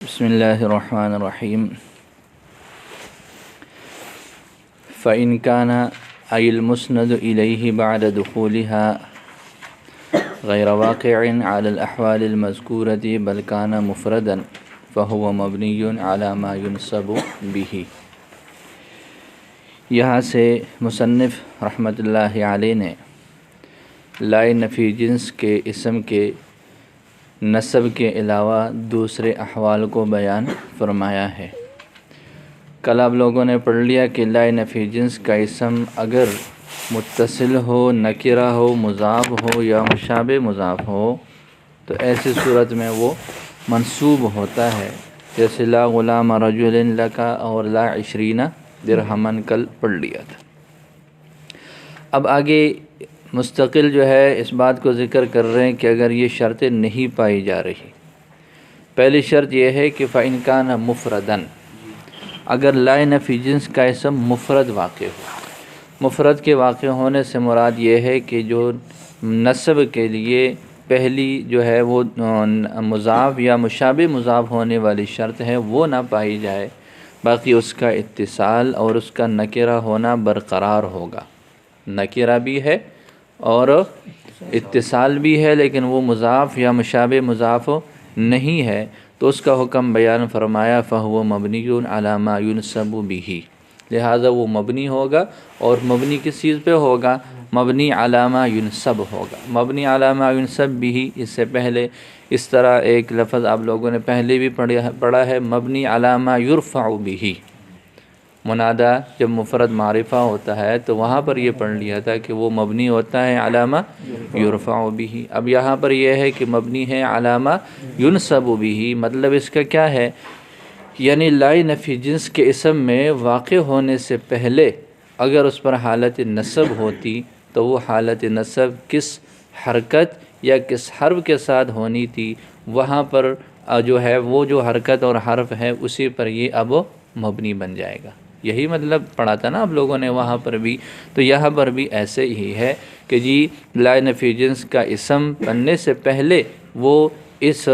بسم اللہ الرحمن الرحیم فإن كان أي المسند إليه بعد دخولها غير واقع على الأحوال المذكورة بل كان مفردا فهو مبني على ما ينسب به۔ یہاں سے مصنف رحمۃ اللہ علیہ نے لائے نفی جنس کے اسم کے نسب کے علاوہ دوسرے احوال کو بیان فرمایا ہے۔ کل آپ لوگوں نے پڑھ لیا کہ لائے نفی جنس کا اسم اگر متصل ہو، نکرہ ہو، مضاف ہو یا مشابہ مضاف ہو تو ایسی صورت میں وہ منصوب ہوتا ہے، جیسے لا غلام رجل لکا اور لا 20 درہمن کل پڑھ لیا تھا۔ اب آگے مستقل جو ہے اس بات کو ذکر کر رہے ہیں کہ اگر یہ شرطیں نہیں پائی جا رہی، پہلی شرط یہ ہے کہ فَإِنْ كَانَ مُفْرَدًا، اگر لائے نفی جنس کا اسم مفرد واقع ہو۔ مفرد کے واقع ہونے سے مراد یہ ہے کہ جو نسب کے لیے پہلی جو ہے وہ مضاف یا مشابہ مضاف ہونے والی شرط ہے وہ نہ پائی جائے، باقی اس کا اتصال اور اس کا نکرہ ہونا برقرار ہوگا۔ نکرہ بھی ہے اور اتصال بھی ہے، لیکن وہ مضاف یا مشابہ مضاف نہیں ہے تو اس کا حکم بیان فرمایا فَهُوَ مَبْنِيٌّ عَلَى مَا يُنْسَبُ بِهِ، لہٰذا وہ مبنی ہوگا، اور مبنی کس چیز پہ ہوگا؟ مبنی علی ما ينسب ہوگا۔ مبنی علی ما ينسب به، اس سے پہلے اس طرح ایک لفظ آپ لوگوں نے پہلے بھی پڑھا ہے، مبنی علی ما يرفع به۔ منادہ جب مفرد معرفہ ہوتا ہے تو وہاں پر یہ پڑھ لیا تھا کہ وہ مبنی ہوتا ہے علی ما یرفع به۔ اب یہاں پر یہ ہے کہ مبنی ہے علی ما ينسب به، مطلب اس کا کیا ہے؟ یعنی لائے نفی جنس کے اسم میں واقع ہونے سے پہلے اگر اس پر حالت نصب ہوتی تو وہ حالت نصب کس حرکت یا کس حرف کے ساتھ ہونی تھی، وہاں پر جو ہے وہ جو حرکت اور حرف ہے اسی پر یہ اب مبنی بن جائے گا۔ یہی مطلب پڑھا تھا نا آپ لوگوں نے وہاں پر بھی، تو یہاں پر بھی ایسے ہی ہے کہ جی لائے نفی جنس کا اسم بننے سے پہلے وہ اس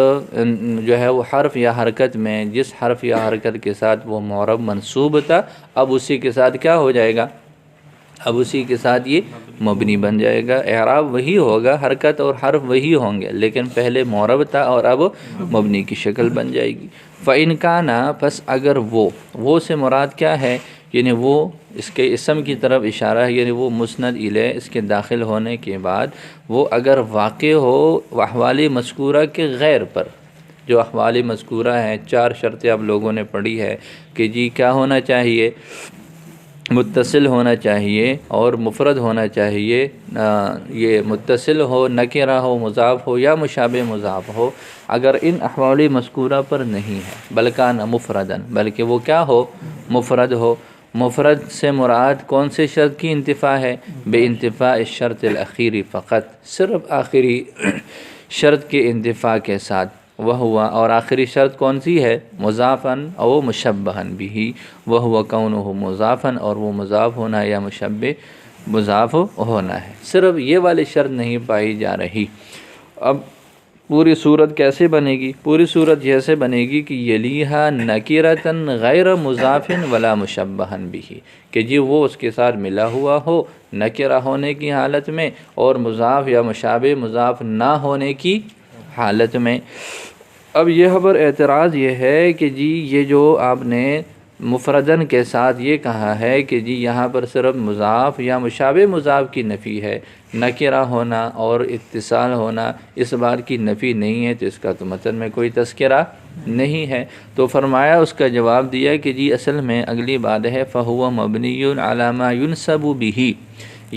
جو ہے وہ حرف یا حرکت میں جس حرف یا حرکت کے ساتھ وہ معرب منصوب تھا اب اسی کے ساتھ کیا ہو جائے گا؟ اب اسی کے ساتھ یہ مبنی بن جائے گا۔ اعراب وہی ہوگا، حرکت اور حرف وہی ہوں گے، لیکن پہلے معرب تھا اور اب مبنی کی شکل بن جائے گی۔ فَإِنْ كَانَ، پس اگر وہ سے مراد کیا ہے؟ یعنی وہ اس کے اسم کی طرف اشارہ ہے، یعنی وہ مسند الیہ اس کے داخل ہونے کے بعد وہ اگر واقع ہو احوال مذکورہ کے غیر پر، جو احوال مذکورہ ہیں 4 شرطیں آپ لوگوں نے پڑھی ہے کہ جی کیا ہونا چاہیے؟ متصل ہونا چاہیے اور مفرد ہونا چاہیے، یہ متصل ہو، نکرہ ہو، مضاف ہو یا مشابہ مضاف ہو، اگر ان احوال مذکورہ پر نہیں ہے بلکہ مفردن، بلکہ وہ کیا ہو؟ مفرد ہو۔ مفرد سے مراد کون سے شرط کی انتفاع ہے؟ بے انتفاع الشرط الاخیری فقط، صرف آخری شرط کے انتفاع کے ساتھ۔ وہو، اور آخری شرط کون سی ہے؟ مضافاً او مشبہاً بہ، وہو کونہ مضافاً، اور وہ مضاف ہونا یا مشبہ مضاف ہونا ہے۔ صرف یہ والی شرط نہیں پائی جا رہی۔ اب پوری صورت کیسے بنے گی؟ پوری صورت جیسے بنے گی کہ یلیہا نکرۃ غیر مضاف ولا مشبہاً بہ، کہ جی وہ اس کے ساتھ ملا ہوا ہو نکرہ ہونے کی حالت میں اور مضاف یا مشابہ مضاف نہ ہونے کی حالت میں۔ اب یہاں پر اعتراض یہ ہے کہ جی یہ جو آپ نے مفردن کے ساتھ یہ کہا ہے کہ جی یہاں پر صرف مضاف یا مشابہ مضاف کی نفی ہے، نکرہ ہونا اور اتصال ہونا اس بات کی نفی نہیں ہے، تو اس کا تو متن میں کوئی تذکرہ نہیں ہے۔ تو فرمایا، اس کا جواب دیا کہ جی اصل میں اگلی بات ہے فَهُوَ مَبْنِيٌّ عَلَى مَا يُنْسَبُ بِهِ،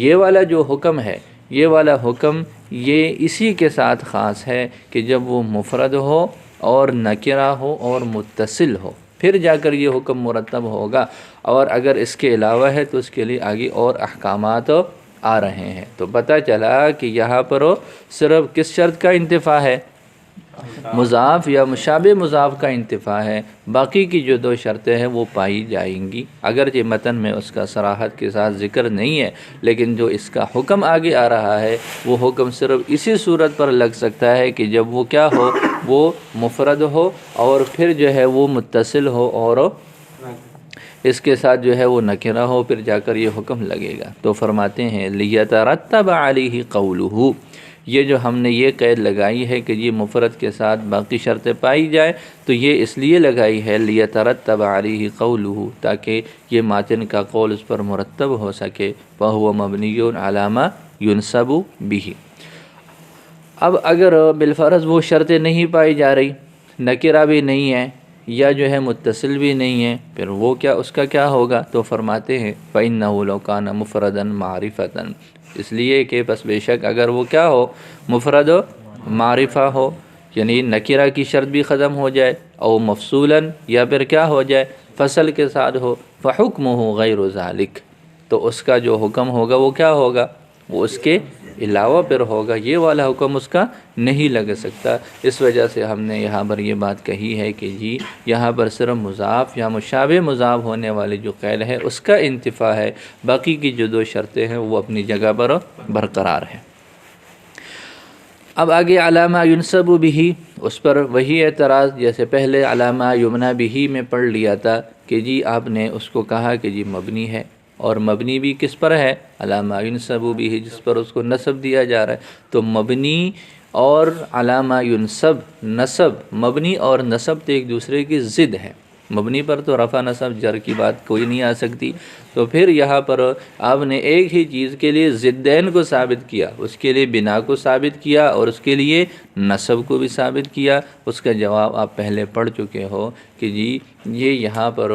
یہ والا جو حکم ہے، یہ والا حکم یہ اسی کے ساتھ خاص ہے کہ جب وہ مفرد ہو اور نکرہ ہو اور متصل ہو، پھر جا کر یہ حکم مرتب ہوگا، اور اگر اس کے علاوہ ہے تو اس کے لیے آگے اور احکامات آ رہے ہیں۔ تو پتہ چلا کہ یہاں پر صرف کس شرط کا انتفاع ہے؟ مضاف یا مشابہ مضاف کا انتفاع ہے، باقی کی جو دو شرطیں ہیں وہ پائی جائیں گی۔ اگرچہ متن میں اس کا صراحت کے ساتھ ذکر نہیں ہے، لیکن جو اس کا حکم آگے آ رہا ہے وہ حکم صرف اسی صورت پر لگ سکتا ہے کہ جب وہ کیا ہو، وہ مفرد ہو اور پھر جو ہے وہ متصل ہو اور اس کے ساتھ جو ہے وہ نکرہ ہو، پھر جا کر یہ حکم لگے گا۔ تو فرماتے ہیں لیترتب علیہ قولہ، یہ جو ہم نے یہ قید لگائی ہے کہ یہ مفرد کے ساتھ باقی شرطیں پائی جائیں، تو یہ اس لیے لگائی ہے لیترتب علیہ قولہ، تاکہ یہ ماتن کا قول اس پر مرتب ہو سکے، فہو مبنی علی ما ینصب بہ۔ اب اگر بالفرض وہ شرطیں نہیں پائی جا رہی، نکرہ بھی نہیں ہے یا جو ہے متصل بھی نہیں ہے، پھر وہ کیا، اس کا کیا ہوگا؟ تو فرماتے ہیں فَإِنَّهُ لَوْ كَانَ مُفْرَدًا مَعْرِفَةً، اس لیے کہ بس بے شک اگر وہ کیا ہو، مفرد معرفہ ہو، یعنی نکرہ کی شرط بھی ختم ہو جائے، او مفصولاً یا پھر کیا ہو جائے، فصل کے ساتھ ہو، فَحُكْمُهُ غَيْرُ ذَلِكَ، تو اس کا جو حکم ہوگا وہ کیا ہوگا، وہ اس کے علاوہ پھر ہوگا، یہ والا حکم اس کا نہیں لگ سکتا۔ اس وجہ سے ہم نے یہاں پر یہ بات کہی ہے کہ جی یہاں پر صرف مضاف یا مشابہ مضاف ہونے والی جو قید ہے اس کا انتفاع ہے، باقی کی جو دو شرطیں ہیں وہ اپنی جگہ پر برقرار ہیں۔ اب آگے علامہ ینصب بہ، اس پر وہی اعتراض جیسے پہلے علامہ یمنع بہ میں پڑھ لیا تھا کہ جی آپ نے اس کو کہا کہ جی مبنی ہے، اور مبنی بھی کس پر ہے، علامہ ینصب بہ، جس پر اس کو نصب دیا جا رہا ہے۔ تو مبنی اور علامہ ینصب، نصب، مبنی اور نصب تو ایک دوسرے کی ضد ہے، مبنی پر تو رفع نصب جر کی بات کوئی نہیں آ سکتی، تو پھر یہاں پر آپ نے ایک ہی چیز کے لیے ضدین کو ثابت کیا، اس کے لیے بنا کو ثابت کیا اور اس کے لیے نصب کو بھی ثابت کیا۔ اس کا جواب آپ پہلے پڑھ چکے ہو کہ جی یہ یہاں پر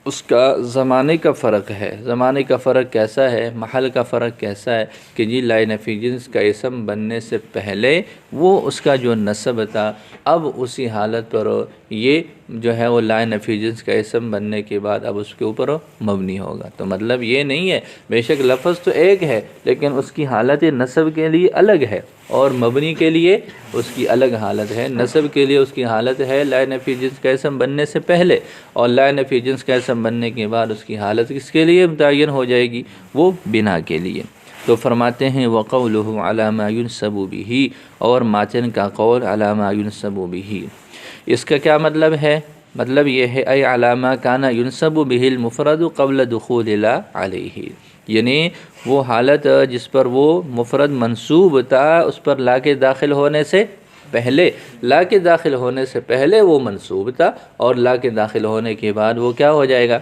اس کا زمانے کا فرق ہے۔ زمانے کا فرق کیسا ہے، محل کا فرق کیسا ہے کہ جی لا نفی جنس کا اسم بننے سے پہلے وہ اس کا جو نصب تھا، اب اسی حالت پر یہ جو ہے وہ لا نفی جنس کا اسم بننے کے بعد اب اس کے اوپر مبنی ہوگا۔ تو مطلب یہ نہیں ہے، بے شک لفظ تو ایک ہے لیکن اس کی حالت نصب کے لیے الگ ہے اور مبنی کے لیے اس کی الگ حالت ہے۔ نصب کے لیے اس کی حالت ہے لا نفی جنس کا اسم بننے سے پہلے، اور لا نفی جنس کا اسم بننے کے بعد اس کی حالت کس کے لیے متعین ہو جائے گی، وہ بنا کے لیے۔ تو فرماتے ہیں وَقَوْلُهُ عَلَى مَا يُنْصَبُ بِهِ، اور ماتن کا قول عَلَى مَا يُنْصَبُ بِهِ، اس کا کیا مطلب ہے؟ مطلب یہ ہے اے علامہ کانا يُنْصَبُ بِهِ الْمُفْرَدُ قبل دخول لا علیہ، یعنی وہ حالت جس پر وہ مفرد منصوب تھا اس پر لا کے داخل ہونے سے پہلے، لا کے داخل ہونے سے پہلے وہ منصوب تھا، اور لا کے داخل ہونے کے بعد وہ کیا ہو جائے گا،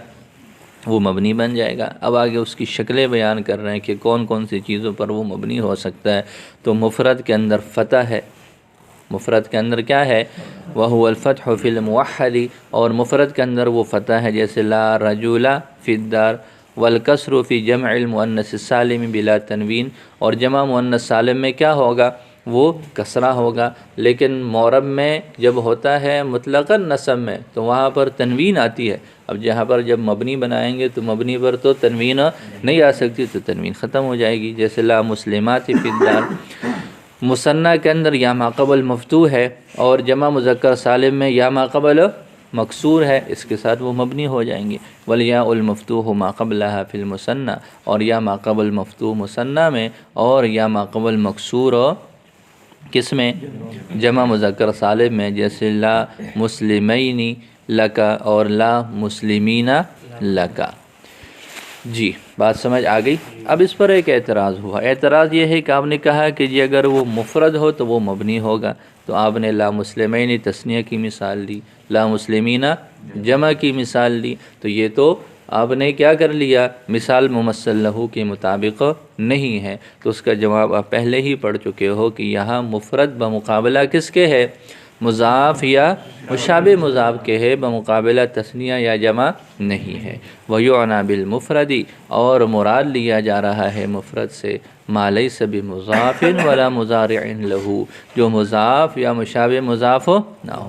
وہ مبنی بن جائے گا۔ اب آگے اس کی شکلیں بیان کر رہے ہیں کہ کون کون سی چیزوں پر وہ مبنی ہو سکتا ہے۔ تو مفرد کے اندر فتح ہے، مفرد کے اندر کیا ہے، وَهُوَ الْفَتْحُ فِي الْمُوَحَّدِ، اور مفرد کے اندر وہ فتح ہے، جیسے لا رجل فی الدار، والکسر فی جمع المؤنث السالم بلا تنوین، اور جمع مؤنث سالم میں کیا ہوگا، وہ کسرہ ہوگا، لیکن معرب میں جب ہوتا ہے مطلقاً نصب میں تو وہاں پر تنوین آتی ہے۔ اب جہاں پر جب مبنی بنائیں گے تو مبنی پر تو تنوین نہیں آ سکتی، تو تنوین ختم ہو جائے گی، جیسے لا مسلمات فی الدار۔ مثنیٰ کے اندر یا ما قبل مفتوح ہے، اور جمع مذکر سالم میں یا ما قبل مکسور ہے، اس کے ساتھ وہ مبنی ہو جائیں گے۔ والیاء المفتوح ما قبلها فی المثنى، اور یا ما قبل مفتوح مثنیٰ میں، اور یا ما قبل مکسور کس میں، جمع مذکر سالم میں، جیسے لا مسلمین لکا اور لا مسلمین لکا۔ جی بات سمجھ آ گئی۔ اب اس پر ایک اعتراض ہوا، اعتراض یہ ہے کہ آپ نے کہا کہ جی اگر وہ مفرد ہو تو وہ مبنی ہوگا، تو آپ نے لا مسلمین تثنیہ کی مثال دی، لا مسلمین جمع کی مثال دی، تو یہ تو آپ نے کیا کر لیا، مثال ممثل لہو کے مطابق نہیں ہے۔ تو اس کا جواب آپ پہلے ہی پڑھ چکے ہو کہ یہاں مفرد بمقابلہ کس کے ہے، مضاف یا مشابہ مضاف کے ہے، بمقابلہ تثنیہ یا جمع نہیں ہے۔ وَيُعْنَى بِالْمُفْرَدِ، اور مراد لیا جا رہا ہے مفرد سے ما لیس بمضاف ولا مضارع لہو، جو مضاف یا مشابہ مضاف نہ ہو۔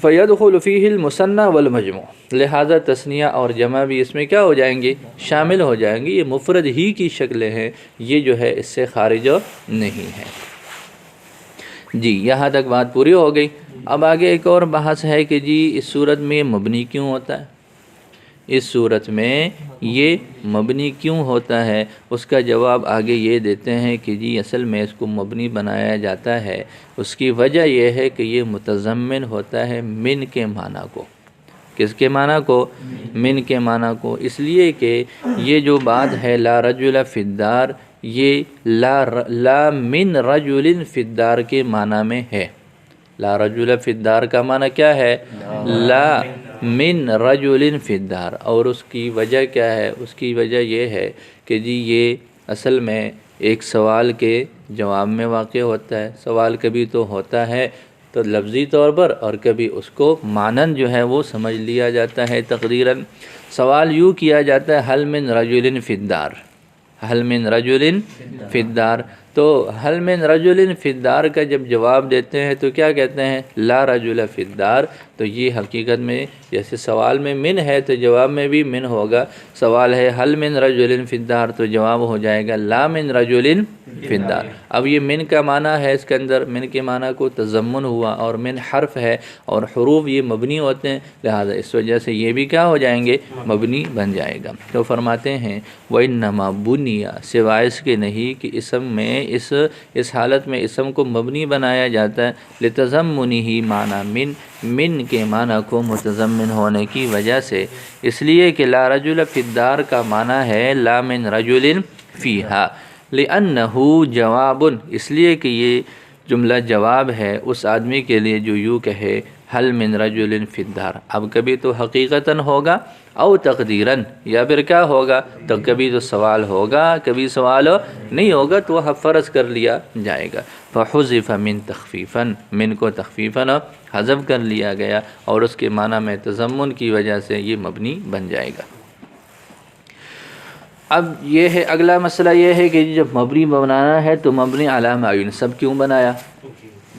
فَيَدْخُلُ فِيهِ الْمُثَنَّى وَالْمَجْمُوعُ، لہذا تثنیہ اور جمع بھی اس میں کیا ہو جائیں گے، شامل ہو جائیں گے۔ یہ مفرد ہی کی شکلیں ہیں، یہ جو ہے اس سے خارج نہیں ہے۔ جی یہاں تک بات پوری ہو گئی۔ اب آگے ایک اور بحث ہے کہ جی اس صورت میں مبنی کیوں ہوتا ہے، اس صورت میں یہ مبنی کیوں ہوتا ہے؟ اس کا جواب آگے یہ دیتے ہیں کہ جی اصل میں اس کو مبنی بنایا جاتا ہے، اس کی وجہ یہ ہے کہ یہ متضمن ہوتا ہے من کے معنی کو۔ کس کے معنی کو؟ من کے معنی کو۔ اس لیے کہ یہ جو بات ہے لا رجل فی الدار، یہ لا من رجل فی الدار کے معنی میں ہے۔ لا رجل فی الدار کا معنی کیا ہے؟ لا من رجل فی الدار۔ اور اس کی وجہ کیا ہے؟ اس کی وجہ یہ ہے کہ جی یہ اصل میں ایک سوال کے جواب میں واقع ہوتا ہے۔ سوال کبھی تو ہوتا ہے تو لفظی طور پر، اور کبھی اس کو معنن جو ہے وہ سمجھ لیا جاتا ہے تقدیراً۔ سوال یوں کیا جاتا ہے حل من رجل فی الدار، حل من رجل فی الدار۔ تو حل من رجل فی الدار کا جب جواب دیتے ہیں تو کیا کہتے ہیں؟ لا رجل فی الدار۔ تو یہ حقیقت میں جیسے سوال میں من ہے تو جواب میں بھی من ہوگا۔ سوال ہے حل من رجل فی الدار تو جواب ہو جائے گا لا من رجل فی الدار۔ اب یہ من کا معنی ہے، اس کے اندر من کے معنی کو تضمن ہوا، اور من حرف ہے اور حروف یہ مبنی ہوتے ہیں، لہذا اس وجہ سے یہ بھی کیا ہو جائیں گے؟ مبنی بن جائے گا۔ تو فرماتے ہیں وَإِنَّمَا بُنِيَ، سوائے اس کے نہیں کہ اسم میں اس حالت میں اسم کو مبنی بنایا جاتا ہے لِتَضَمُّنِهِ معنی من کے معنی کو متضمن ہونے کی وجہ سے، اس لیے کہ لا رجل فی الدار کا معنی ہے لا من رجل فیہا، لِأَنَّهُ جواب، اس لیے کہ یہ جملہ جواب ہے اس آدمی کے لیے جو یوں کہے حل من رجل فی الدار۔ اب کبھی تو حقیقتاً ہوگا او تقدیراً، یا پھر کیا ہوگا؟ تو کبھی تو سوال ہوگا، کبھی سوال نہیں ہوگا، تو وہ فرض کر لیا جائے گا۔ فحذف من تخفیفاً، من کو تخفیفاً حذف کر لیا گیا، اور اس کے معنی میں تضمن کی وجہ سے یہ مبنی بن جائے گا۔ اب یہ ہے اگلا مسئلہ، یہ ہے کہ جب مبنی بنانا ہے تو مبنی علی ما ینصب کیوں بنایا؟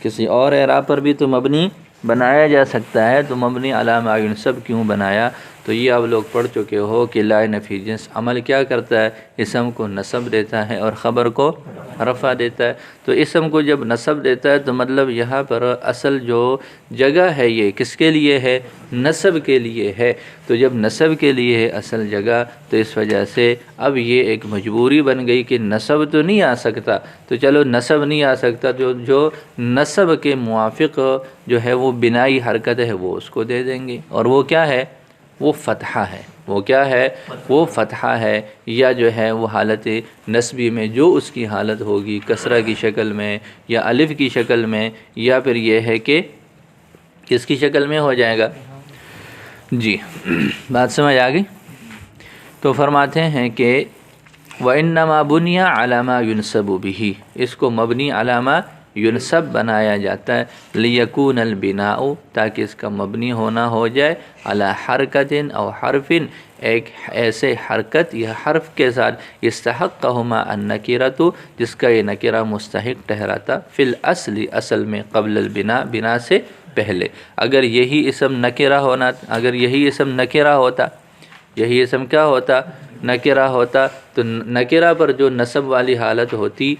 کسی اور اعراب پر بھی تو مبنی بنایا جا سکتا ہے، تو مبنی علی ما ینصب کیوں بنایا؟ تو یہ آپ لوگ پڑھ چکے ہو کہ لا نفی جنس عمل کیا کرتا ہے؟ اسم کو نصب دیتا ہے اور خبر کو رفع دیتا ہے۔ تو اسم کو جب نصب دیتا ہے تو مطلب یہاں پر اصل جو جگہ ہے یہ کس کے لیے ہے؟ نصب کے لیے ہے۔ تو جب نصب کے لیے ہے اصل جگہ، تو اس وجہ سے اب یہ ایک مجبوری بن گئی کہ نصب تو نہیں آ سکتا، تو چلو نصب نہیں آ سکتا، جو نصب کے موافق جو ہے وہ بنائی حرکت ہے وہ اس کو دے دیں گے، اور وہ کیا ہے؟ وہ فتحہ ہے۔ وہ کیا ہے؟ وہ فتحہ ہے، یا جو ہے وہ حالت نصبی میں جو اس کی حالت ہوگی کسرہ کی شکل میں یا الف کی شکل میں، یا پھر یہ ہے کہ کس کی شکل میں ہو جائے گا؟ جی بات سمجھ آ گئی؟ تو فرماتے ہیں کہ وَإِنَّمَا بُنِيَ عَلَى مَا يُنْصَبُ بِهِ، اس کو مبنی علامہ ینصب بنایا جاتا ہے لیکون البناء، تاکہ اس کا مبنی ہونا ہو جائے علی حرکت او حرف، ایک ایسے حرکت یا حرف کے ساتھ استحقہما النکرۃ، جس کا یہ نکرہ مستحق ٹھہراتا فی الاصل، اصل میں قبل البناء، بنا سے پہلے۔ اگر یہی اسم نکرہ ہونا، اگر یہی اسم نکرہ ہوتا، یہی اسم کیا ہوتا؟ نکرہ ہوتا، تو نکرہ پر جو نصب والی حالت ہوتی،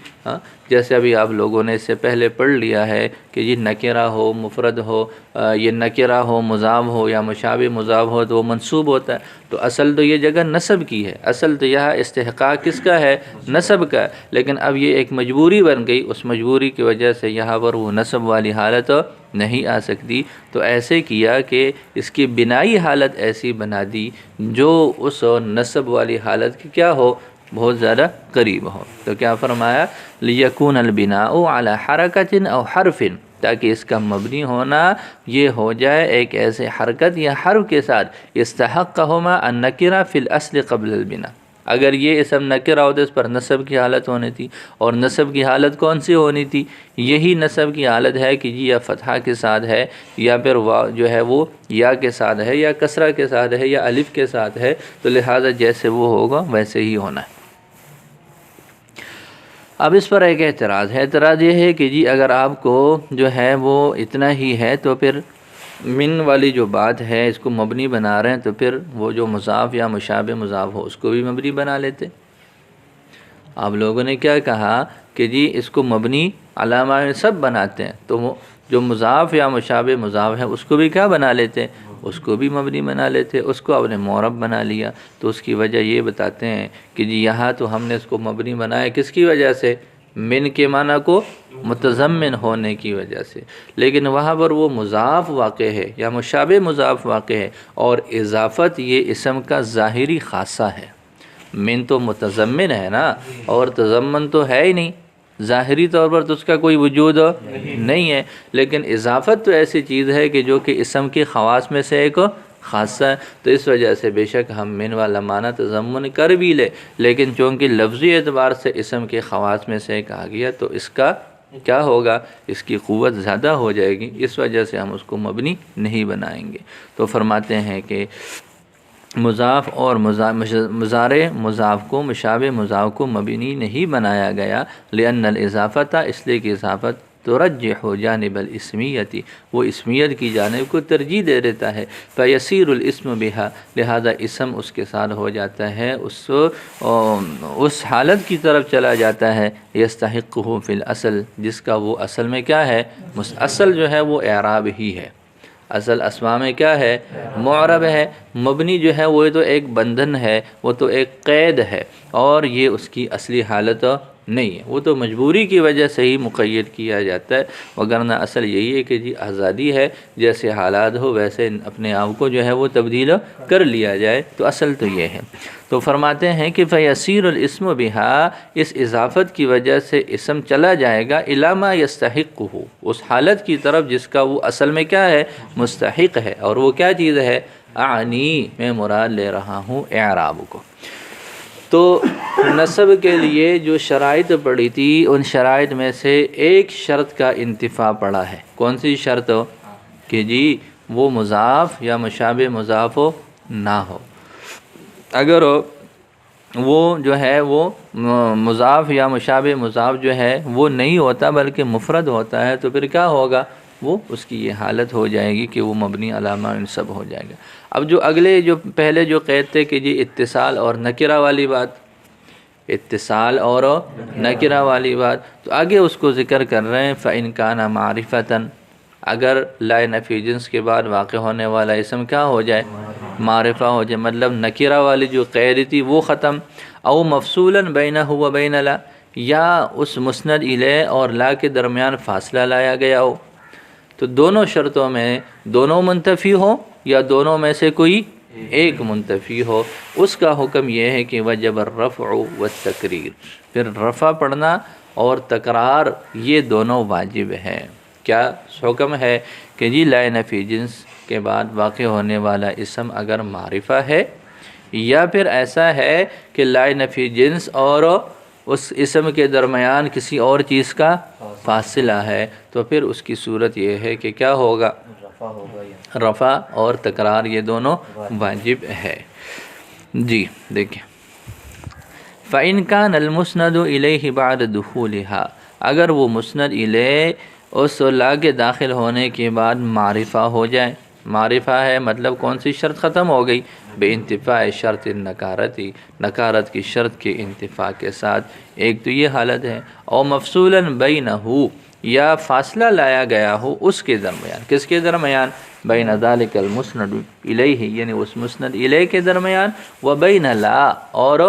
جیسے ابھی آپ لوگوں نے اس سے پہلے پڑھ لیا ہے کہ یہ نکرہ ہو مفرد ہو، یہ نکرہ ہو مضاف ہو یا مشابہ مضاف ہو تو وہ منصوب ہوتا ہے۔ تو اصل تو یہ جگہ نصب کی ہے، اصل تو یہاں استحقاق کس کا ہے؟ نصب کا ہے، لیکن اب یہ ایک مجبوری بن گئی، اس مجبوری کی وجہ سے یہاں پر وہ نصب والی حالت نہیں آ سکتی، تو ایسے کیا کہ اس کی بنائی حالت ایسی بنا دی جو اس نصب والی حالت کی کیا ہو؟ بہت زیادہ قریب ہو۔ تو کیا فرمایا؟ لیکون البناء علی حرکت او حرف، تاکہ اس کا مبنی ہونا یہ ہو جائے ایک ایسے حرکت یا حرف کے ساتھ استحقہما النکرہ فی الاصل قبل البناء۔ اگر یہ اسم نکرہ ہوتا اس پر نصب کی حالت ہونی تھی، اور نصب کی حالت کون سی ہونی تھی؟ یہی نصب کی حالت ہے کہ جی یا فتحہ کے ساتھ ہے، یا پھر جو ہے وہ یا کے ساتھ ہے، یا کسرہ کے ساتھ ہے، یا الف کے ساتھ ہے، تو لہٰذا جیسے وہ ہوگا ویسے ہی ہونا ہے۔ اب اس پر ایک اعتراض ہے، اعتراض یہ ہے کہ جی اگر آپ کو جو ہے وہ اتنا ہی ہے تو پھر من والی جو بات ہے اس کو مبنی بنا رہے ہیں، تو پھر وہ جو مضاف یا مشابہ مضاف ہو اس کو بھی مبنی بنا لیتے۔ آپ لوگوں نے کیا کہا کہ جی اس کو مبنی علامہ سب بناتے ہیں، تو وہ جو مضاف یا مشابہ مضاف ہے اس کو بھی کیا بنا لیتے ہیں، اس کو بھی مبنی بنا لیتے، اس کو اپنے معرب بنا لیا۔ تو اس کی وجہ یہ بتاتے ہیں کہ جی یہاں تو ہم نے اس کو مبنی بنایا کس کی وجہ سے، من کے معنی کو متضمن ہونے کی وجہ سے، لیکن وہاں پر وہ مضاف واقع ہے یا مشابہ مضاف واقع ہے، اور اضافت یہ اسم کا ظاہری خاصہ ہے۔ من تو متضمن ہے نا، اور تضمن تو ہے ہی نہیں، ظاہری طور پر تو اس کا کوئی وجود نہیں ہے، لیکن اضافت تو ایسی چیز ہے کہ جو کہ اسم کے خواص میں سے ایک خاصہ ہے، تو اس وجہ سے بے شک ہم من والا معنی تضمن کر بھی لے، لیکن چونکہ لفظی اعتبار سے اسم کے خواص میں سے ایک آ گیا تو اس کا کیا ہوگا، اس کی قوت زیادہ ہو جائے گی، اس وجہ سے ہم اس کو مبنی نہیں بنائیں گے۔ تو فرماتے ہیں کہ مضاف اور مضارع مضاف کو مشابہ مضاف کو مبنی نہیں بنایا گیا، لأن الاضافت اس لیے کہ اضافت ترجح جانب الاسمیتی، وہ اسمیت کی جانب کو ترجیح دے دیتا ہے، فیسیر الاسم بہا، لہذا اسم اس کے ساتھ ہو جاتا ہے، اس حالت کی طرف چلا جاتا ہے، یستحقہ فی الاصل، جس کا وہ اصل میں کیا ہے، اصل جو ہے وہ اعراب ہی ہے، اصل اسماء میں کیا ہے، معرب ہے، مبنی جو ہے وہ تو ایک بندھن ہے، وہ تو ایک قید ہے، اور یہ اس کی اصلی حالت نہیں ہے، وہ تو مجبوری کی وجہ سے ہی مقید کیا جاتا ہے، وگرنہ اصل یہی ہے کہ جی آزادی ہے، جیسے حالات ہو ویسے اپنے آپ کو جو ہے وہ تبدیل کر لیا جائے، تو اصل تو یہ ہے۔ تو فرماتے ہیں کہ فیسیر الاسم بہا، اس اضافت کی وجہ سے اسم چلا جائے گا الی ما یستحقہ، اس حالت کی طرف جس کا وہ اصل میں کیا ہے، مستحق ہے، اور وہ کیا چیز ہے، اعنی، میں مراد لے رہا ہوں اعراب کو۔ تو نصب کے لیے جو شرائط پڑی تھی ان شرائط میں سے ایک شرط کا انتفاع پڑا ہے، کون سی شرط ہو، کہ جی وہ مضاف یا مشابہ مضاف ہو نہ ہو، اگر وہ جو ہے وہ مضاف یا مشابہ مضاف جو ہے وہ نہیں ہوتا بلکہ مفرد ہوتا ہے، تو پھر کیا ہوگا، وہ اس کی یہ حالت ہو جائے گی کہ وہ مبنی علامہ انصب ہو جائے گا۔ اب جو اگلے جو پہلے جو قید تھے کہ جی اتصال اور نکرہ والی بات، اتصال اور نکرہ والی بات، تو آگے اس کو ذکر کر رہے ہیں، فَإِنْ كَانَ مَعْرِفَةً، اگر لا نفی جنس کے بعد واقع ہونے والا اسم کیا ہو جائے، معرفہ ہو جائے، مطلب نکرہ والی جو قید تھی وہ ختم، او مفصولاً بینہ و بین لا، یا اس مسند الیہ اور لا کے درمیان فاصلہ لایا گیا ہو، تو دونوں شرطوں میں دونوں منتفی ہو یا دونوں میں سے کوئی ایک منتفی ہو، اس کا حکم یہ ہے کہ وجب الرفع والتکریر، پھر رفع پڑھنا اور تکرار یہ دونوں واجب ہے۔ کیا حکم ہے کہ جی لا نفی جنس کے بعد واقع ہونے والا اسم اگر معرفہ ہے، یا پھر ایسا ہے کہ لا نفی جنس اور اس اسم کے درمیان کسی اور چیز کا فاصلہ ہے، تو پھر اس کی صورت یہ ہے کہ کیا ہوگا، رفع اور تکرار یہ دونوں واجب ہے۔ جی دیکھیں، فَإِنْ كَانَ الْمُسْنَدُ إِلَيْهِ بَعْدَ دُخُولِهَا، اگر وہ مسند الیہ اس لا کے داخل ہونے کے بعد معرفہ ہو جائے، معرفہ ہے مطلب کون سی شرط ختم ہو گئی، بے انتفاع شرط نکارتی، نکارت کی شرط کے انتفاع کے ساتھ، ایک تو یہ حالت ہے، اور مفصولاً بینہ، یا فاصلہ لایا گیا ہو اس کے درمیان، کس کے درمیان، بین ذالک المسند الیہ، یعنی اس مسند الیہ کے درمیان، و بین لا، اور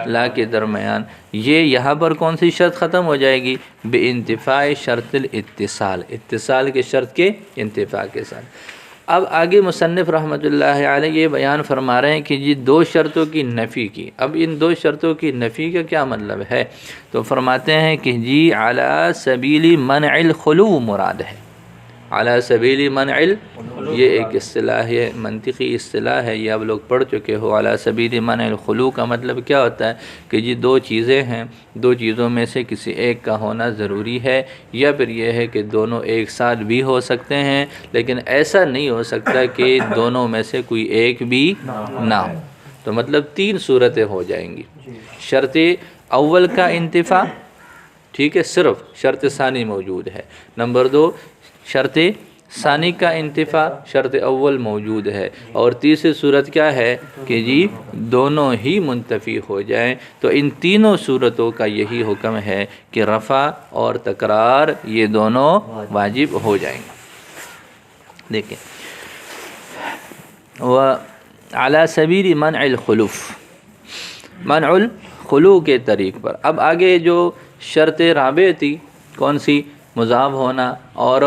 لا کے درمیان، یہ یہاں پر کون سی شرط ختم ہو جائے گی، بے انتفاع شرط الاتصال، اتصال کے شرط کے انتفاع کے ساتھ۔ اب آگے مصنف رحمۃ اللہ علیہ یہ بیان فرما رہے ہیں کہ جی دو شرطوں کی نفی کی، اب ان دو شرطوں کی نفی کا کیا مطلب ہے، تو فرماتے ہیں کہ جی علی سبیل منع الخلو مراد ہے، علی سبیل منع یہ ایک اصطلاح ہے، منطقی اصطلاح ہے، یہ آپ لوگ پڑھ چکے ہو۔ علی سبیل منع الخلو کا مطلب کیا ہوتا ہے کہ جی دو چیزیں ہیں، دو چیزوں میں سے کسی ایک کا ہونا ضروری ہے، یا پھر یہ ہے کہ دونوں ایک ساتھ بھی ہو سکتے ہیں، لیکن ایسا نہیں ہو سکتا کہ دونوں میں سے کوئی ایک بھی نہ ہو، تو مطلب تین صورتیں ہو جائیں گی، شرط اول کا انتفاع، ٹھیک ہے، صرف شرط ثانی موجود ہے، نمبر دو شرط ثانی کا انتفاع شرط اول موجود ہے، اور تیسری صورت کیا ہے کہ جی دونوں ہی منتفی ہو جائیں، تو ان تینوں صورتوں کا یہی حکم ہے کہ رفع اور تکرار یہ دونوں واجب ہو جائیں گے۔ دیکھیں وعلی سبیل منع الخلوف، منع الخلو کے طریق پر۔ اب آگے جو شرط رابع تھی کون سی؟ مضاف ہونا اور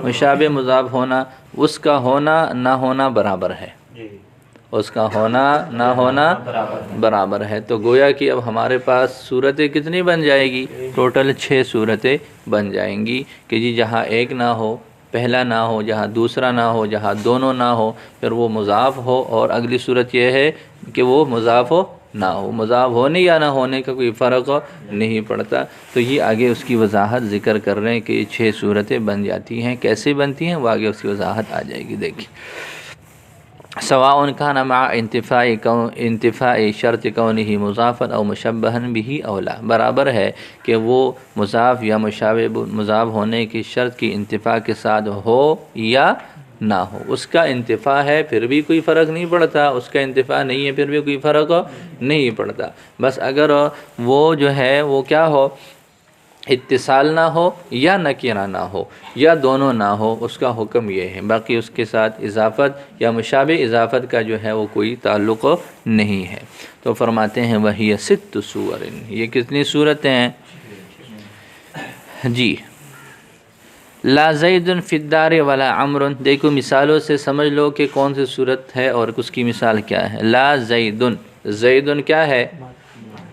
مشابہ مضاف ہونا، اس کا ہونا نہ ہونا برابر ہے، اس کا ہونا نہ ہونا برابر ہے۔ تو گویا کہ اب ہمارے پاس صورتیں کتنی بن جائے گی؟ ٹوٹل 6 صورتیں بن جائیں گی کہ جی جہاں ایک نہ ہو، پہلا نہ ہو، جہاں دوسرا نہ ہو، جہاں دونوں نہ ہو، پھر وہ مضاف ہو، اور اگلی صورت یہ ہے کہ وہ مضاف ہو نہ ہو۔ مضاف ہونے یا نہ ہونے کا کوئی فرق نہیں پڑتا۔ تو یہ آگے اس کی وضاحت ذکر کر رہے ہیں کہ یہ 6 صورتیں بن جاتی ہیں، کیسے بنتی ہیں وہ آگے اس کی وضاحت آ جائے گی۔ دیکھیں سواء کان مع انتفاء شرط کونہ مضافا او مشبہا بہ او لا، برابر ہے کہ وہ مضاف یا مشابہ مضاف ہونے کی شرط کی انتفاع کے ساتھ ہو یا نہ ہو۔ اس کا انتفاع ہے پھر بھی کوئی فرق نہیں پڑتا، اس کا انتفاع نہیں ہے پھر بھی کوئی فرق نہیں پڑتا، بس اگر وہ جو ہے وہ کیا ہو، اتصال نہ ہو یا نکرہ نہ ہو یا دونوں نہ ہو، اس کا حکم یہ ہے۔ باقی اس کے ساتھ اضافت یا مشابہ اضافت کا جو ہے وہ کوئی تعلق نہیں ہے۔ تو فرماتے ہیں وَهِيَ 6 صور، یہ کتنی صورتیں ہیں جی؟ لا زید فی الدار ولا عمر، دیکھو مثالوں سے سمجھ لو کہ کون سی صورت ہے اور اس کی مثال کیا ہے۔ لا زید، زید کیا ہے؟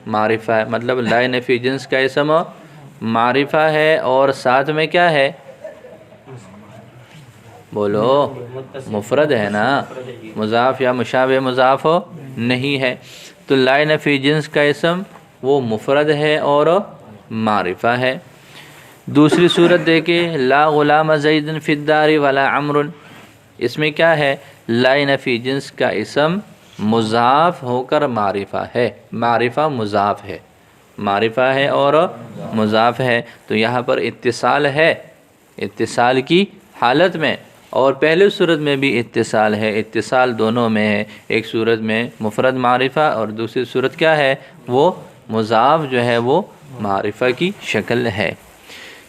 معرفہ ہے، مطلب لا نفی جنس کا اسم معرفہ ہے، اور ساتھ میں کیا ہے؟ بولو مفرد ہے نا، مضاف یا مشابہ مضاف نہیں ہے۔ تو لا نفی جنس کا اسم وہ مفرد ہے اور معرفہ ہے۔ دوسری صورت دیکھیں لا غلام زید فی الدار ولا عمر، اس میں کیا ہے؟ لا نفی جنس کا اسم مضاف ہو کر معرفہ ہے، معرفہ مضاف ہے، معرفہ ہے اور مضاف ہے۔ تو یہاں پر اتصال ہے، اتصال کی حالت میں، اور پہلے صورت میں بھی اتصال ہے، اتصال دونوں میں ہے۔ ایک صورت میں مفرد معرفہ اور دوسری صورت کیا ہے؟ وہ مضاف جو ہے وہ معرفہ کی شکل ہے۔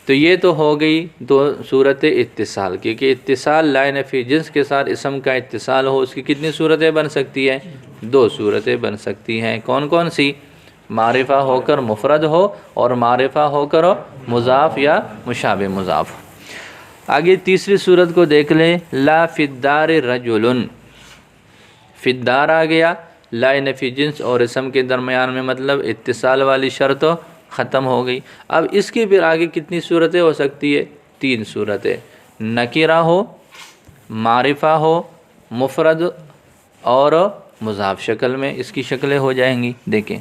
تو یہ تو ہو گئی 2 صورت اتصال کی، کہ اتصال لا نفی جنس کے ساتھ اسم کا اتصال ہو، اس کی کتنی صورتیں بن سکتی ہیں؟ 2 صورتیں بن سکتی ہیں۔ کون کون سی؟ معرفہ ہو کر مفرد ہو، اور معرفہ ہو کر مضاف یا مشابہ مضاف ہو۔ آگے تیسری صورت کو دیکھ لیں، لا فی الدار رجل، فی الدار آ گیا، لا نفی جنس اور اسم کے درمیان میں مطلب اتصال والی شرط ختم ہو گئی۔ اب اس کی پھر آگے کتنی صورتیں ہو سکتی ہے؟ 3 صورتیں، نکرہ ہو، معرفہ ہو، مفرد اور مضاف شکل میں اس کی شکلیں ہو جائیں گی۔ دیکھیں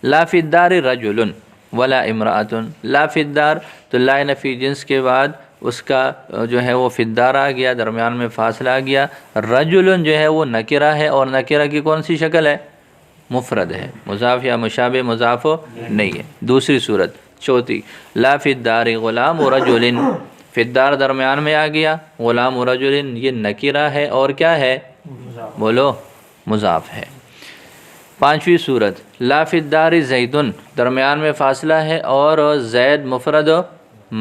لا فی الدار رجل ولا امرأۃ، لا فی الدار تو لا نفی جنس کے بعد اس کا جو ہے وہ فی الدار آ گیا، درمیان میں فاصلہ آ گیا۔ رجل جو ہے وہ نکرہ ہے، اور نکرہ کی کون سی شکل ہے؟ مفرد ہے، مضاف یا مشابہ مضاف نہیں ہے۔ دوسری صورت چوتھی، لا فی الدار غلام رجل، فی الدار درمیان میں آ گیا، غلام رجل یہ نکرہ ہے اور کیا ہے؟ بولو مضاف ہے۔ پانچویں صورت لا فی الدار زید، درمیان میں فاصلہ ہے اور زید مفرد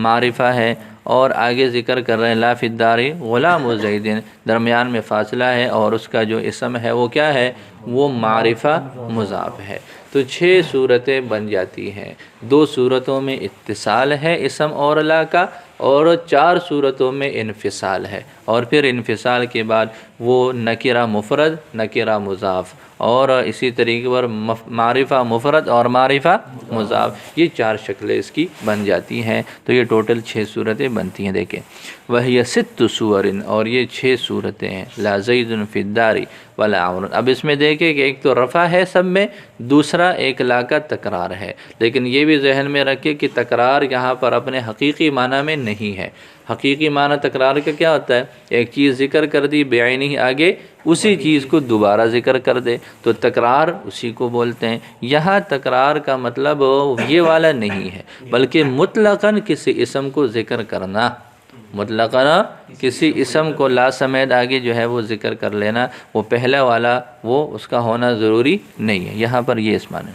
معرفہ ہے، اور آگے ذکر کر رہے ہیں لا فی الدار غلام زید، درمیان میں فاصلہ ہے اور اس کا جو اسم ہے وہ کیا ہے؟ وہ معرفہ مضاف ہے۔ تو 6 صورتیں بن جاتی ہیں۔ 2 صورتوں میں اتصال ہے اسم اور لا کا، اور 4 صورتوں میں انفصال ہے، اور پھر انفصال کے بعد وہ نکرہ مفرد، نکرہ مضاف، اور اسی طریقے پر معرفہ مفرد اور معرفہ مضاف، یہ 4 شکلیں اس کی بن جاتی ہیں۔ تو یہ ٹوٹل 6 صورتیں بنتی ہیں۔ دیکھیں وَهِيَ 6 صور، اور یہ 6 صورتیں ہیں، لا زید فی الدار ولا عمر۔ اب اس میں دیکھیں کہ ایک تو رفع ہے سب میں، دوسرا ایک لا کا تکرار ہے، لیکن یہ بھی ذہن میں رکھے کہ تکرار یہاں پر اپنے حقیقی معنی میں نہیں ہے۔ حقیقی معنی تکرار کا کیا ہوتا ہے؟ ایک چیز ذکر کر دی بعینی، آگے اسی چیز کو دوبارہ ذکر کر دے تو تکرار اسی کو بولتے ہیں۔ یہاں تکرار کا مطلب یہ والا نہیں ہے، بلکہ مطلقاً کسی اسم کو ذکر کرنا، مطلقاً کسی اسم کو لا سمیت آگے جو ہے وہ ذکر کر لینا، وہ پہلا والا وہ اس کا ہونا ضروری نہیں ہے۔ یہاں پر یہ اس معنی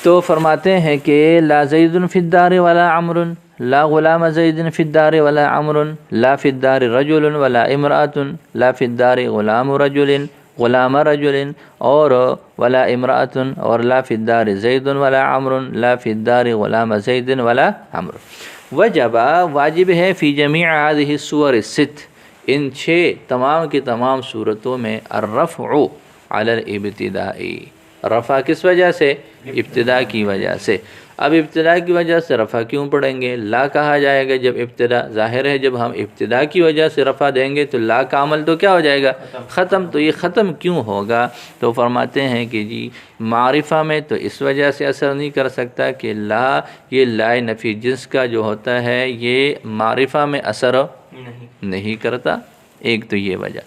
تو فرماتے ہیں کہ لا زید فی الدار ولا عمر، لا غلام زید فی الدار ولا عمر، لا فی الدار رجل ولا امرأۃ، لا فی الدار غلام رجل غلام رجل اور ولا امرأۃ، اور لا فی الدار زید ولا عمر، لا فی الدار غلام زید ولا عمر۔ وجب واجب ہے فی جمیع هذه الصور الست، ان 6 تمام کی تمام صورتوں میں الرفع علی الابتداء، رفع کس وجہ سے؟ ابتدا کی وجہ سے۔ اب ابتدا کی وجہ سے رفع کیوں پڑھیں گے؟ لا کہا جائے گا جب ابتدا، ظاہر ہے جب ہم ابتدا کی وجہ سے رفع دیں گے تو لا کا عمل تو کیا ہو جائے گا؟ ختم۔ تو یہ ختم کیوں ہوگا؟ تو فرماتے ہیں کہ جی معرفہ میں تو اس وجہ سے اثر نہیں کر سکتا کہ لا، یہ لا نفی جنس کا جو ہوتا ہے یہ معرفہ میں اثر نہیں کرتا، ایک تو یہ وجہ،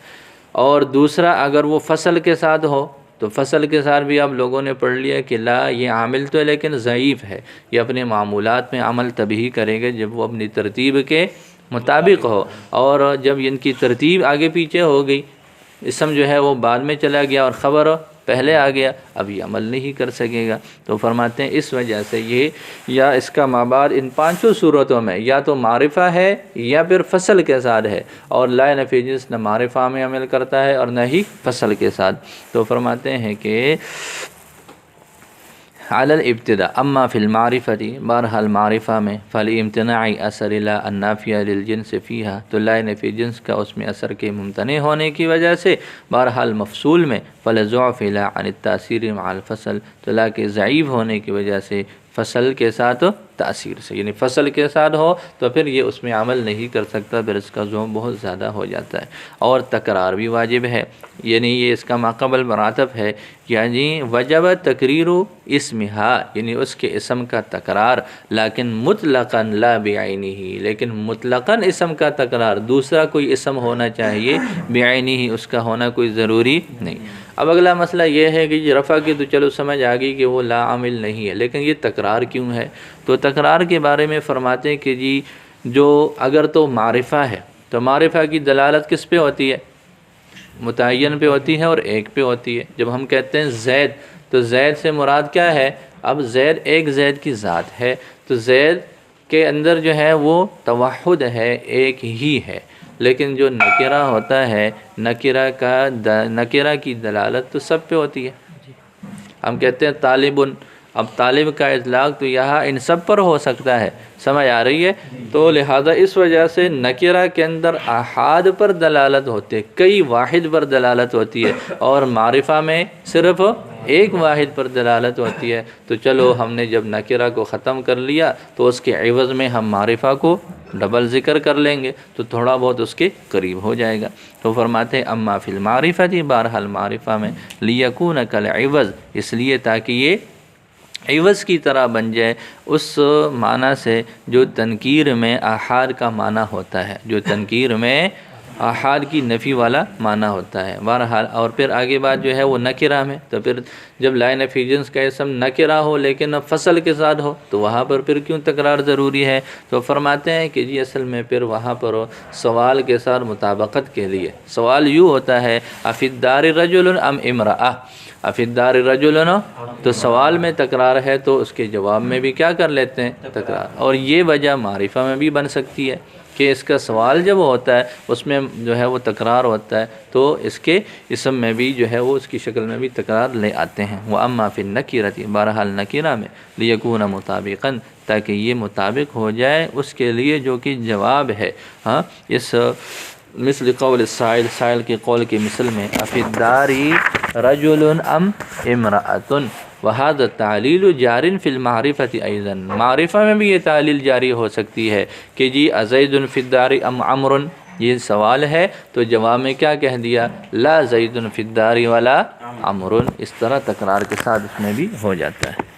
اور دوسرا اگر وہ فصل کے ساتھ ہو تو فصل کے ساتھ بھی آپ لوگوں نے پڑھ لیا کہ لا یہ عامل تو ہے لیکن ضعیف ہے، یہ اپنے معمولات میں عمل تبھی کرے گا جب وہ اپنی ترتیب کے مطابق ہو، اور جب ان کی ترتیب آگے پیچھے ہو گئی، اسم جو ہے وہ بعد میں چلا گیا اور خبر پہلے آ گیا، اب یہ عمل نہیں کر سکے گا۔ تو فرماتے ہیں اس وجہ سے یہ یا اس کا مابعد ان 5 صورتوں میں یا تو معرفہ ہے یا پھر فصل کے ساتھ ہے، اور لا نفی جنس نہ معرفہ میں عمل کرتا ہے اور نہ ہی فصل کے ساتھ۔ تو فرماتے ہیں کہ علی الابتداء اما فی المعرفۃ، بہرحال معرفہ میں فالامتناع اثر لا النافیہ للجنس فیہا، تو لا نفی جنس کا اس میں اثر کے ممتنع ہونے کی وجہ سے، بہرحال مفصول میں فلضعف لا عن التاثیر مع الفصل، تو لا کے ضعیف ہونے کی وجہ سے فصل کے ساتھ تاثیر سے، یعنی فصل کے ساتھ ہو تو پھر یہ اس میں عمل نہیں کر سکتا، پھر اس کا ضعف بہت زیادہ ہو جاتا ہے۔ اور تکرار بھی واجب ہے، یعنی یہ اس کا ماقبل مراتب ہے، یعنی وجب تقریر اسمہا، یعنی اس کے اسم کا تکرار، لیکن مطلقاً لا بعینہ، لیکن مطلقاً اسم کا تکرار، دوسرا کوئی اسم ہونا چاہیے، بعینہ اس کا ہونا کوئی ضروری نہیں۔ اب اگلا مسئلہ یہ ہے کہ رفع کی تو چلو سمجھ آ گئی کہ وہ لا عامل نہیں ہے، لیکن یہ تکرار کیوں ہے؟ تو تکرار کے بارے میں فرماتے ہیں کہ جی جو اگر تو معرفہ ہے تو معرفہ کی دلالت کس پہ ہوتی ہے؟ متعین پہ ہوتی ہے اور ایک پہ ہوتی ہے۔ جب ہم کہتے ہیں زید تو زید سے مراد کیا ہے؟ اب زید ایک زید کی ذات ہے، تو زید کے اندر جو ہے وہ توحد ہے، ایک ہی ہے، لیکن جو نکرہ ہوتا ہے، نکرہ کی دلالت تو سب پہ ہوتی ہے۔ ہم کہتے ہیں طالبن، اب طالب کا اطلاق تو یہاں ان سب پر ہو سکتا ہے، سمجھ آ رہی ہے؟ تو لہذا اس وجہ سے نکرہ کے اندر احاد پر دلالت ہوتی ہے، کئی واحد پر دلالت ہوتی ہے، اور معرفہ میں صرف ایک واحد پر دلالت ہوتی ہے۔ تو چلو ہم نے جب نکرہ کو ختم کر لیا تو اس کے عوض میں ہم معرفہ کو ڈبل ذکر کر لیں گے تو تھوڑا بہت اس کے قریب ہو جائے گا۔ تو فرماتے ہیں اما فی المعرفۃ، بہرحال معرفہ میں لیکون کالعوض، اس لیے تاکہ یہ عوض کی طرح بن جائے، اس معنی سے جو تنکیر میں احاد کا معنی ہوتا ہے، جو تنکیر میں احاد کی نفی والا معنی ہوتا ہے۔ بہرحال اور پھر آگے بات جو ہے وہ نکرہ میں، تو پھر جب لا نفی جنس کا اسم نکرہ ہو لیکن فصل کے ساتھ ہو تو وہاں پر پھر کیوں تکرار ضروری ہے؟ تو فرماتے ہیں کہ جی اصل میں پھر وہاں پر سوال کے ساتھ مطابقت کے لیے سوال یوں ہوتا ہے افی الدار رجل ام امرأہ، افی الدار رجل، تو سوال میں تکرار ہے تو اس کے جواب میں بھی کیا کر لیتے ہیں؟ تکرار۔ اور یہ وجہ معرفہ میں بھی بن سکتی ہے کہ اس کا سوال جب ہوتا ہے اس میں جو ہے وہ تکرار ہوتا ہے، تو اس کے اسم میں بھی جو ہے وہ اس کی شکل میں بھی تکرار لے آتے ہیں۔ وَأَمَّا فِي النَّكِرَةِ، بہرحال نکرہ میں لِيَكُونَ مُطَابِقًا، تاکہ یہ مطابق ہو جائے اس کے لیے جو کہ جواب ہے، ہاں اس مثل قول السائل، سائل کے قول کی مثل میں افی الدار رجل ام امرأۃ، وہذا تعلیل جار فی المعرفۃ ایضا، معرفہ میں بھی یہ تعلیل جاری ہو سکتی ہے کہ جی ازید فی الدار ام عمر، یہ سوال ہے تو جواب میں کیا کہہ دیا؟ لا زید فی الدار ولا عمر، اس طرح تکرار کے ساتھ اس میں بھی ہو جاتا ہے۔